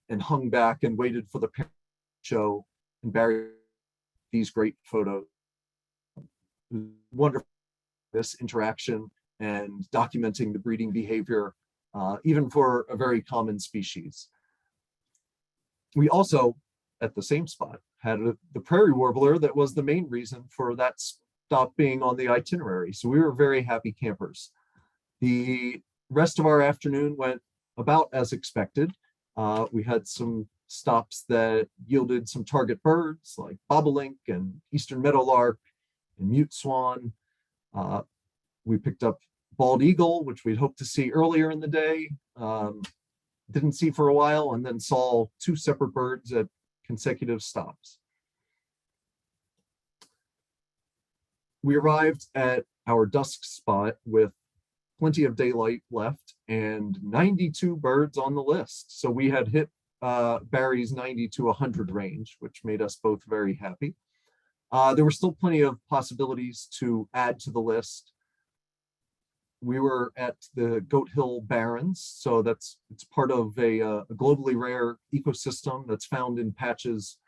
[SPEAKER 1] and hung back and waited for the parent to show and Barry these great photos. Wonderful, this interaction and documenting the breeding behavior, even for a very common species. We also, at the same spot, had the prairie warbler that was the main reason for that stop being on the itinerary. So we were very happy campers. The rest of our afternoon went about as expected. We had some stops that yielded some target birds like bobolink and eastern meadowlark and mute swan. We picked up bald eagle, which we'd hoped to see earlier in the day. Didn't see for a while, and then saw 2 separate birds at consecutive stops. We arrived at our dusk spot with plenty of daylight left and 92 birds on the list. So we had hit Barry's 90 to 100 range, which made us both very happy. There were still plenty of possibilities to add to the list. We were at the Goat Hill Barrens, so it's part of a globally rare ecosystem that's found in patches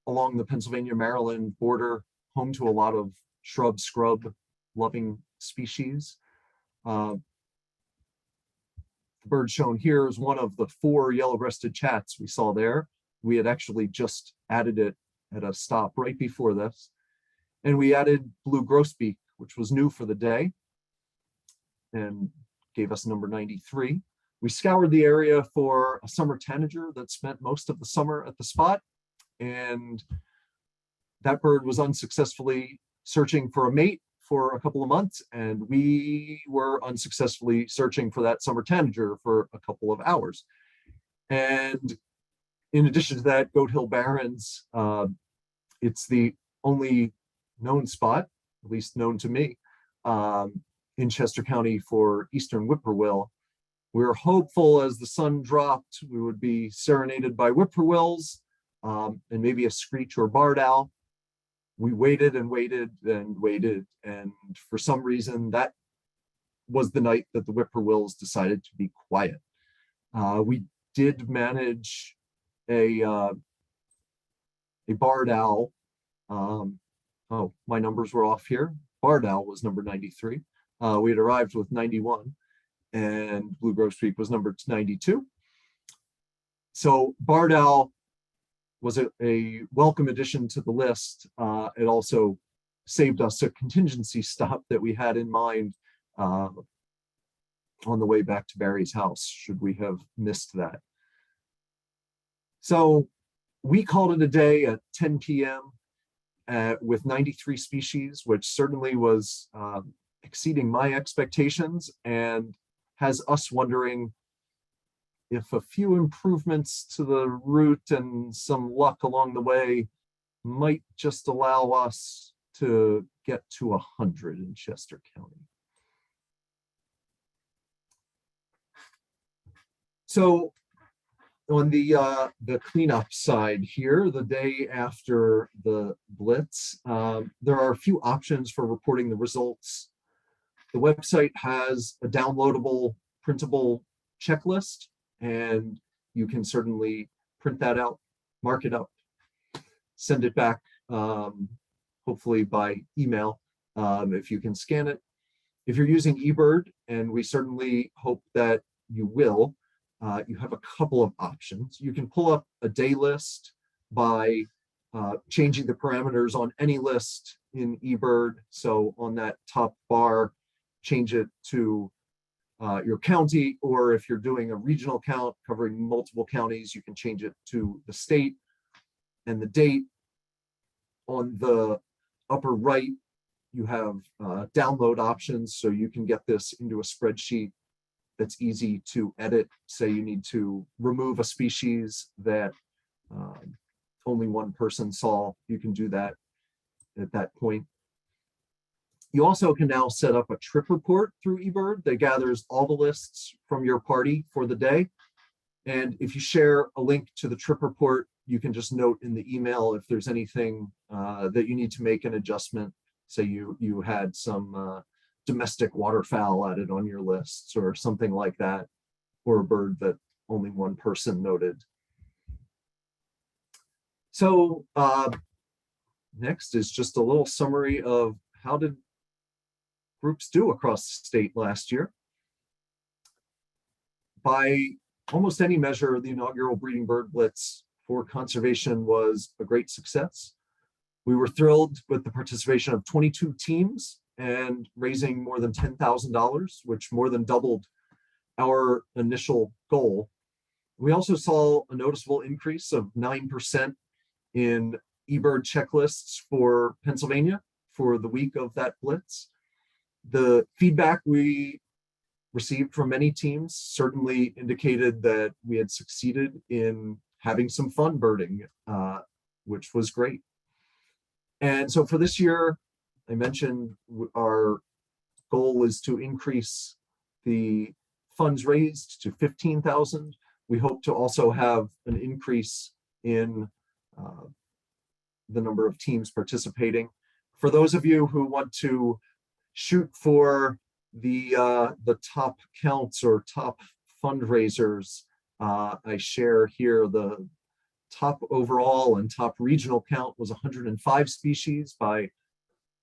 [SPEAKER 1] along the Pennsylvania-Maryland border, home to a lot of shrub, scrub loving species. The bird shown here is one of the 4 yellow-breasted chats we saw there. We had actually just added it at a stop right before this. And we added blue grosbeak, which was new for the day and gave us number 93. We scoured the area for a summer tanager that spent most of the summer at the spot, and that bird was unsuccessfully searching for a mate for a couple of months, and we were unsuccessfully searching for that summer tanager for a couple of hours. And in addition to that, Goat Hill Barrens, it's the only known spot, at least known to me, in Chester County for eastern whippoorwill. We were hopeful as the sun dropped, we would be serenaded by whippoorwills and maybe a screech or barred owl. We waited and waited and waited, and for some reason that was the night that the whippoorwills decided to be quiet. We did manage a barred owl. Oh, my numbers were off here. Barred owl was number 93. We had arrived with 91, and blue grosbeak was number 92. So barred owl was a welcome addition to the list. It also saved us a contingency stop that we had in mind on the way back to Barry's house, should we have missed that. So we called it a day at 10 p.m. With 93 species, which certainly was exceeding my expectations and has us wondering if a few improvements to the route and some luck along the way might just allow us to get to 100 in Chester County. So on the cleanup side here, the day after the Blitz, there are a few options for reporting the results. The website has a downloadable, printable checklist, and you can certainly print that out, mark it up, send it back, hopefully by email, if you can scan it. If you're using eBird, and we certainly hope that you will, you have a couple of options. You can pull up a day list by changing the parameters on any list in eBird. So on that top bar, change it to your county, or if you're doing a regional count covering multiple counties, you can change it to the state and the date. On the upper right, you have download options, so you can get this into a spreadsheet that's easy to edit. Say you need to remove a species that only one person saw, you can do that at that point. You also can now set up a trip report through eBird that gathers all the lists from your party for the day. And if you share a link to the trip report, you can just note in the email if there's anything that you need to make an adjustment. Say you had some domestic waterfowl added on your lists or something like that, or a bird that only one person noted. So next is just a little summary of how did groups do across the state last year. By almost any measure, the inaugural Breeding Bird Blitz for conservation was a great success. We were thrilled with the participation of 22 teams and raising more than $10,000, which more than doubled our initial goal. We also saw a noticeable increase of 9% in eBird checklists for Pennsylvania for the week of that Blitz. The feedback we received from many teams certainly indicated that we had succeeded in having some fun birding, which was great. And so for this year, I mentioned our goal is to increase the funds raised to 15,000. We hope to also have an increase in the number of teams participating. For those of you who want to shoot for the top counts or top fundraisers, I share here the top overall and top regional count was 105 species by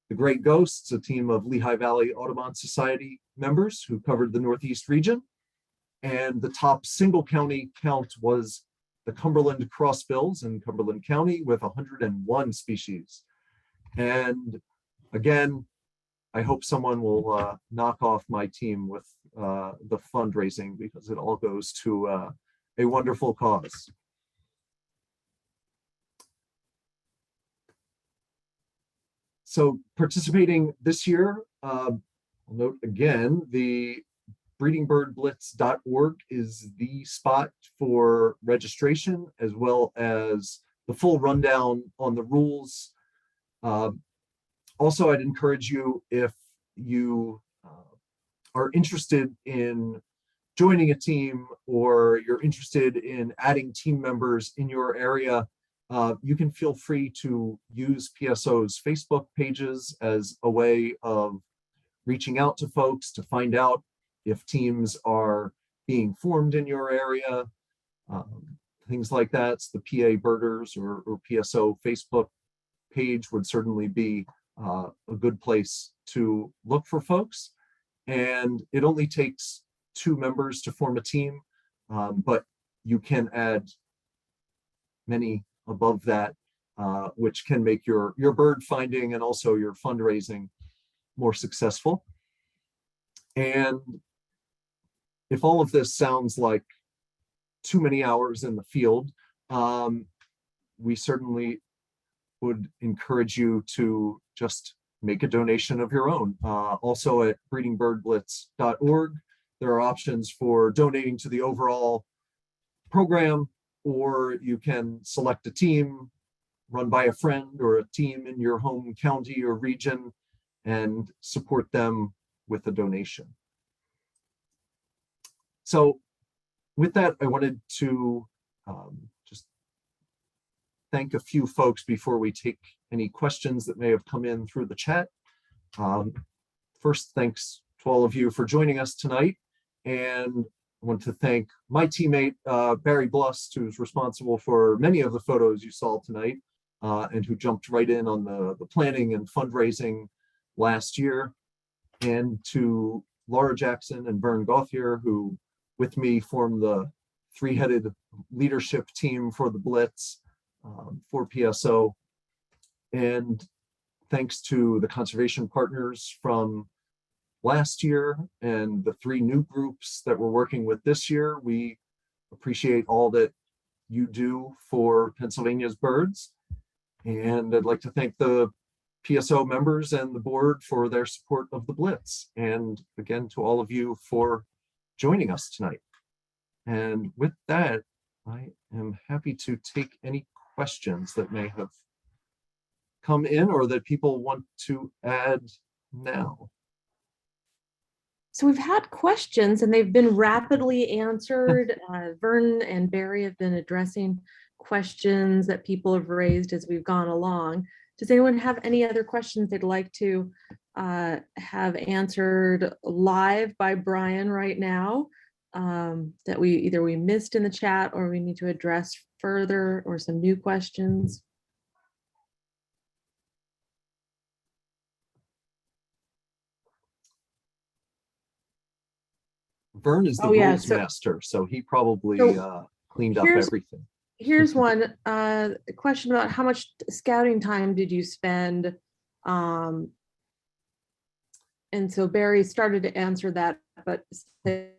[SPEAKER 1] the Great Ghosts, a team of Lehigh Valley Audubon Society members who covered the Northeast region. And the top single county count was the Cumberland Crossbills in Cumberland County with 101 species. And again, I hope someone will knock off my team with the fundraising because it all goes to a wonderful cause. So participating this year, I'll note again, the breedingbirdblitz.org is the spot for registration, as well as the full rundown on the rules. Also, I'd encourage you, if you are interested in joining a team or you're interested in adding team members in your area, you can feel free to use PSO's Facebook pages as a way of reaching out to folks to find out if teams are being formed in your area, things like that. So the PA Birders or PSO Facebook page would certainly be a good place to look for folks. And it only takes 2 members to form a team, but you can add many above that, which can make your bird finding and also your fundraising more successful. And if all of this sounds like too many hours in the field, we certainly would encourage you to just make a donation of your own. Also at breedingbirdblitz.org, there are options for donating to the overall program, or you can select a team run by a friend or a team in your home county or region and support them with a donation. So with that, I wanted to just thank a few folks before we take any questions that may have come in through the chat. First, thanks to all of you for joining us tonight. And I want to thank my teammate, Barry Blust, who's responsible for many of the photos you saw tonight, and who jumped right in on the planning and fundraising last year. And to Laura Jackson and Vern Gauthier, who with me formed the 3-headed leadership team for the Blitz for PSO. And thanks to the conservation partners from last year and the 3 new groups that we're working with this year, we appreciate all that you do for Pennsylvania's birds. And I'd like to thank the PSO members and the board for their support of the Blitz. And again, to all of you for joining us tonight. And with that, I am happy to take any questions that may have come in or that people want to add now.
[SPEAKER 2] So we've had questions and they've been rapidly answered. Vern and Barry have been addressing questions that people have raised as we've gone along. Does anyone have any other questions they'd like to have answered live by Brian right now, that we missed in the chat or we need to address further, or some new questions.
[SPEAKER 1] Vern is the rules master, so he probably cleaned up everything.
[SPEAKER 2] Here's one question about how much scouting time did you spend? And so Barry started to answer that, but might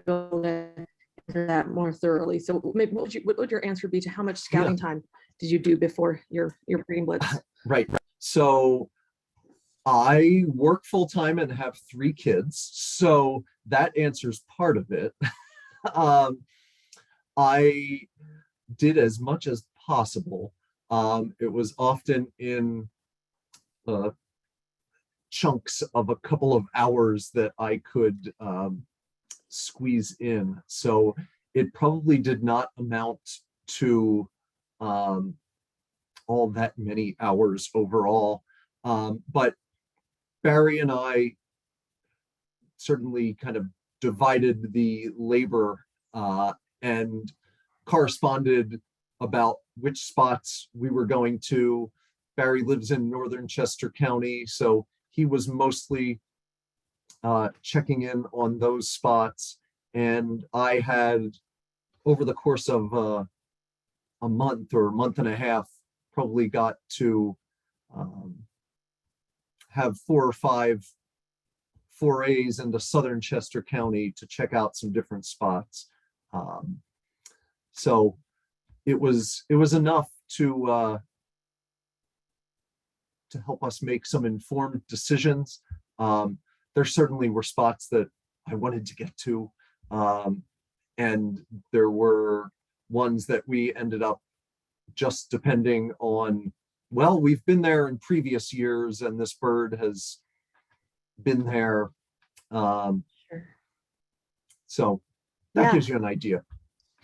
[SPEAKER 2] go into that more thoroughly. So maybe what would your answer be to how much scouting time did you do before your breeding blitz?
[SPEAKER 1] Right. So I work full time and have 3 kids, so that answers part of it. I did as much as possible. It was often in chunks of a couple of hours that I could squeeze in. So it probably did not amount to all that many hours overall. But Barry and I certainly kind of divided the labor and corresponded about which spots we were going to. Barry lives in northern Chester County, so he was mostly checking in on those spots. And I had, over the course of a month or month and a half, probably got to have 4 or 5 forays into southern Chester County to check out some different spots. So it was enough to help us make some informed decisions. There certainly were spots that I wanted to get to, and there were ones that we ended up just depending on, well, we've been there in previous years and this bird has been there.
[SPEAKER 2] Sure.
[SPEAKER 1] So that gives you an idea.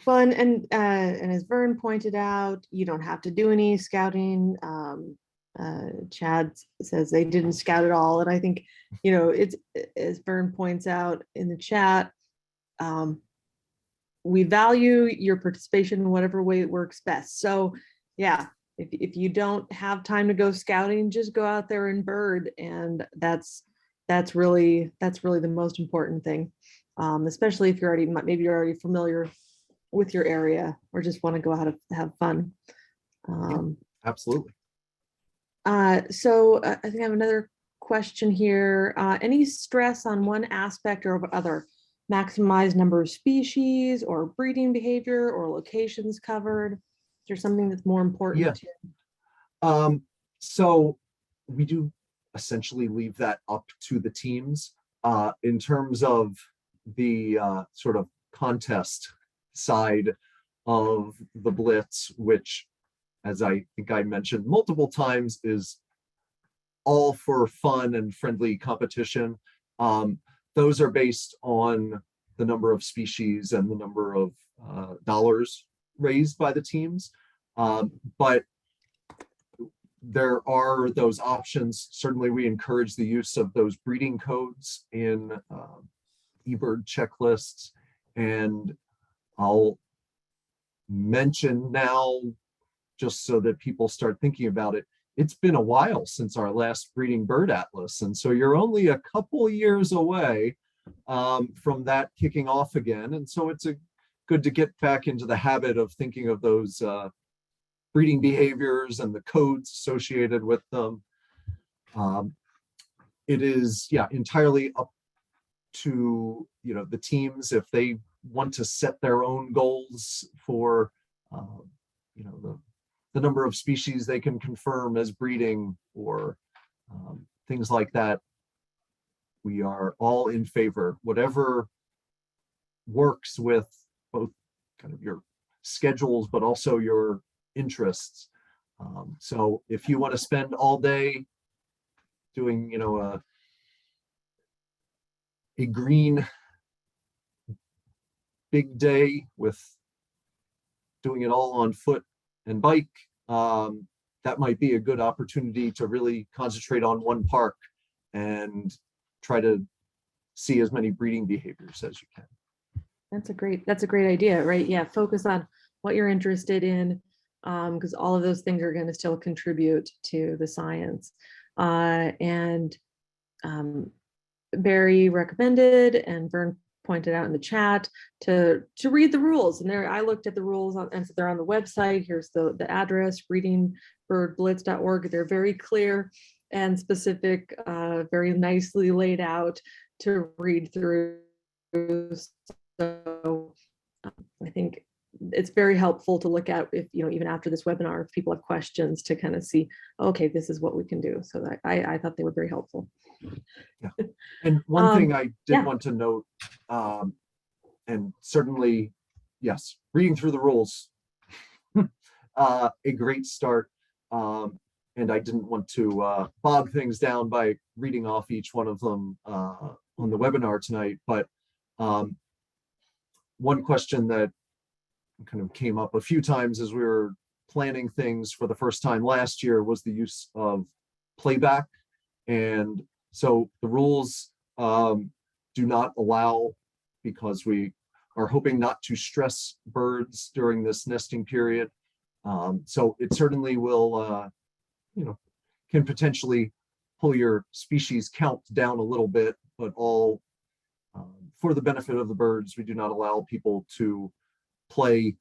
[SPEAKER 2] Well, and as Vern pointed out, you don't have to do any scouting. Chad says they didn't scout at all, and I think, you know, it's, as Vern points out in the chat, we value your participation in whatever way it works best. So yeah, if you don't have time to go scouting, just go out there and bird, and that's really the most important thing, especially if you're maybe you're already familiar with your area or just want to go out and have fun.
[SPEAKER 1] Absolutely.
[SPEAKER 2] So I think I have another question here. Any stress on one aspect or other? Maximize number of species or breeding behavior or locations covered? Is there something that's more important?
[SPEAKER 1] So we do essentially leave that up to the teams. In terms of the sort of contest side of the Blitz, which, as I think I mentioned multiple times, is all for fun and friendly competition. Those are based on the number of species and the number of dollars raised by the teams. But there are those options. Certainly we encourage the use of those breeding codes in eBird checklists. And I'll mention now, just so that people start thinking about it, it's been a while since our last Breeding Bird Atlas. And so you're only a couple years away from that kicking off again. And so it's good to get back into the habit of thinking of those breeding behaviors and the codes associated with them. It is, entirely up to, the teams if they want to set their own goals for, the number of species they can confirm as breeding or things like that. We are all in favor, whatever works with both kind of your schedules, but also your interests. So if you want to spend all day doing, a green big day with doing it all on foot and bike, that might be a good opportunity to really concentrate on one park and try to see as many breeding behaviors as you can.
[SPEAKER 2] That's a great idea, right? Yeah, focus on what you're interested in, because all of those things are going to still contribute to the science. And Barry recommended, and Vern pointed out in the chat, to read the rules. And there, I looked at the rules, and so they're on the website. Here's the address, breedingbirdblitz.org. They're very clear and specific, very nicely laid out to read through. So I think it's very helpful to look at, if, you know, even after this webinar, if people have questions, to kind of see, okay, this is what we can do. So that I thought they were very helpful.
[SPEAKER 1] Yeah. And one thing I did
[SPEAKER 2] yeah.
[SPEAKER 1] want to note, and certainly, yes, reading through the rules, a great start. And I didn't want to bog things down by reading off each one of them on the webinar tonight, but one question that kind of came up a few times as we were planning things for the first time last year was the use of playback. And so the rules do not allow, because we are hoping not to stress birds during this nesting period. So it certainly will, you know, can potentially pull your species count down a little bit, but all for the benefit of the birds. We do not allow people to play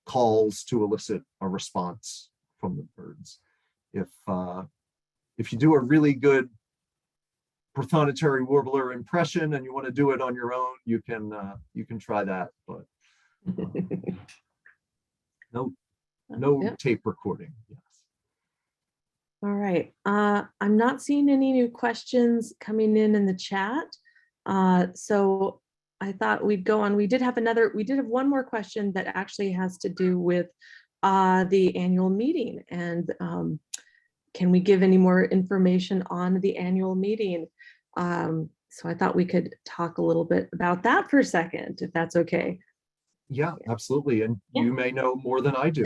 [SPEAKER 1] calls to elicit a response from the birds. If you do a really good prothonotary warbler impression and you want to do it on your own, you can try that, but no
[SPEAKER 2] Yep.
[SPEAKER 1] tape recording. Yes.
[SPEAKER 2] All right. I'm not seeing any new questions coming in the chat. So I thought we'd go on. We did have one more question that actually has to do with the annual meeting. And can we give any more information on the annual meeting? So I thought we could talk a little bit about that for a second, if that's okay.
[SPEAKER 1] Yeah, absolutely. And you may know more than I do.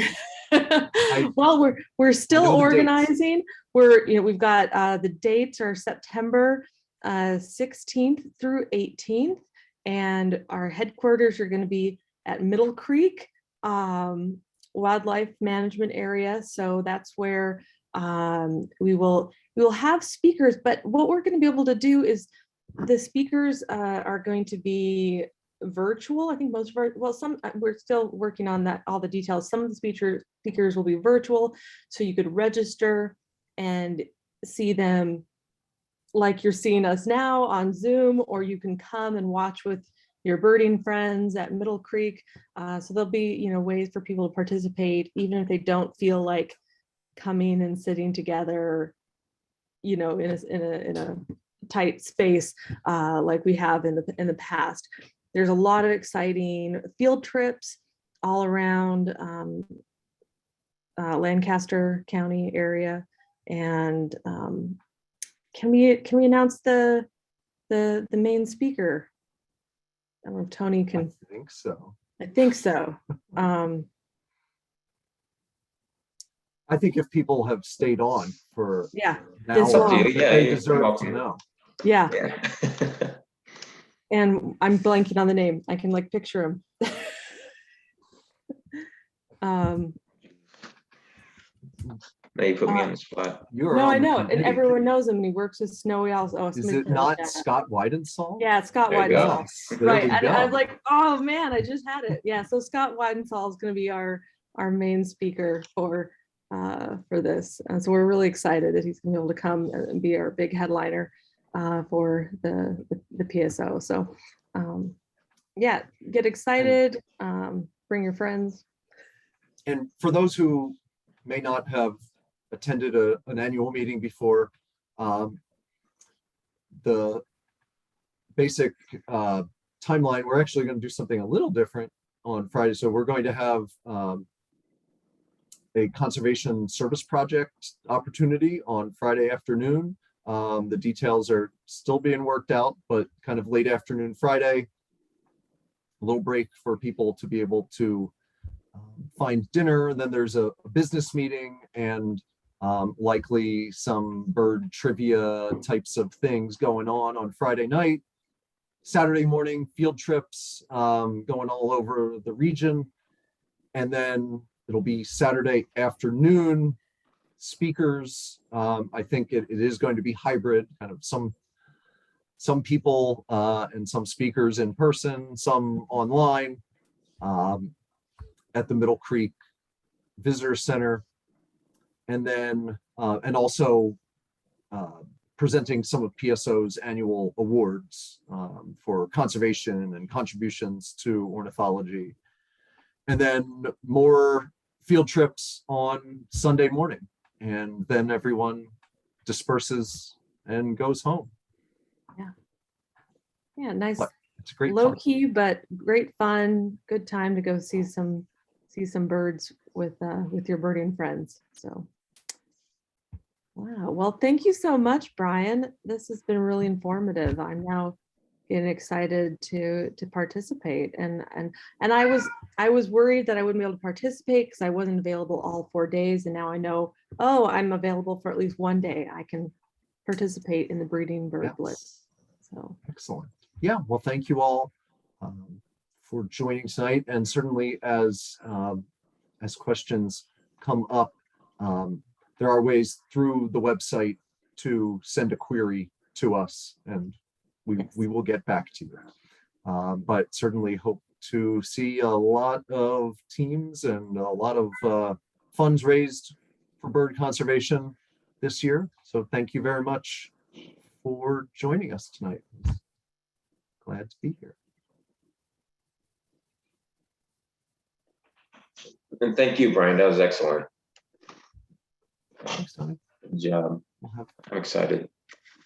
[SPEAKER 2] Well, we're still organizing. We've got the dates are September 16th through 18th, and our headquarters are going to be at Middle Creek Wildlife Management Area. So that's where we will have speakers. But what we're going to be able to do is the speakers are going to be virtual. I think most of our, well, some, we're still working on that, all the details. Some of the speakers will be virtual, so you could register and see them like you're seeing us now on Zoom, or you can come and watch with your birding friends at Middle Creek. So there'll be, you know, ways for people to participate, even if they don't feel like coming and sitting together, you know, in a tight space like we have in the past. There's a lot of exciting field trips all around Lancaster County area. And can we announce the main speaker? I don't know if Tony can.
[SPEAKER 1] I think so.
[SPEAKER 2] I think so.
[SPEAKER 1] I think if people have stayed on for
[SPEAKER 2] Yeah,
[SPEAKER 1] now, they deserve to know.
[SPEAKER 2] Yeah. And I'm blanking on the name. I can like picture him.
[SPEAKER 3] Now you put me on the spot.
[SPEAKER 2] No, I know, and everyone knows him, and he works with Snowy Owls. Oh,
[SPEAKER 1] is it not Scott Weidensaul?
[SPEAKER 2] Yeah, Scott Weidensaul.
[SPEAKER 1] Yes,
[SPEAKER 2] right, and I'm like, oh man, I just had it. Yeah, so Scott Weidensaul is going to be our main speaker for this, and so we're really excited that he's going to be able to come and be our big headliner for the PSO. So yeah, get excited, bring your friends.
[SPEAKER 1] And for those who may not have attended an annual meeting before, the basic timeline, we're actually going to do something a little different on Friday. So we're going to have a conservation service project opportunity on Friday afternoon. The details are still being worked out, but kind of late afternoon Friday, a little break for people to be able to find dinner. And then there's a business meeting and Likely some bird trivia types of things going on Friday night. Saturday morning, field trips going all over the region. And then it'll be Saturday afternoon speakers. I think it is going to be hybrid, kind of some people and some speakers in person, some online at the Middle Creek Visitor Center. And then, and also presenting some of PSO's annual awards for conservation and contributions to ornithology. And then more field trips on Sunday morning. And then everyone disperses and goes home.
[SPEAKER 2] Yeah, nice.
[SPEAKER 1] But it's a great
[SPEAKER 2] Low
[SPEAKER 1] fun.
[SPEAKER 2] key, but great fun. Good time to go see some birds with your birding friends. So, wow. Well, thank you so much, Brian. This has been really informative. I'm now getting excited to participate. And I was worried that I wouldn't be able to participate because I wasn't available all 4 days. And now I know, oh, I'm available for at least one day. I can participate in the Breeding Bird Blitz. So
[SPEAKER 1] excellent. Yeah, well, thank you all for joining tonight, and certainly as questions come up, there are ways through the website to send a query to us, and we will get back to you. But certainly hope to see a lot of teams and a lot of funds raised for bird conservation this year. So thank you very much for joining us tonight. Glad to be here.
[SPEAKER 3] And thank you, Brian. That was excellent.
[SPEAKER 1] Thanks, Tony.
[SPEAKER 3] Good job.
[SPEAKER 1] We'll have
[SPEAKER 3] I'm excited.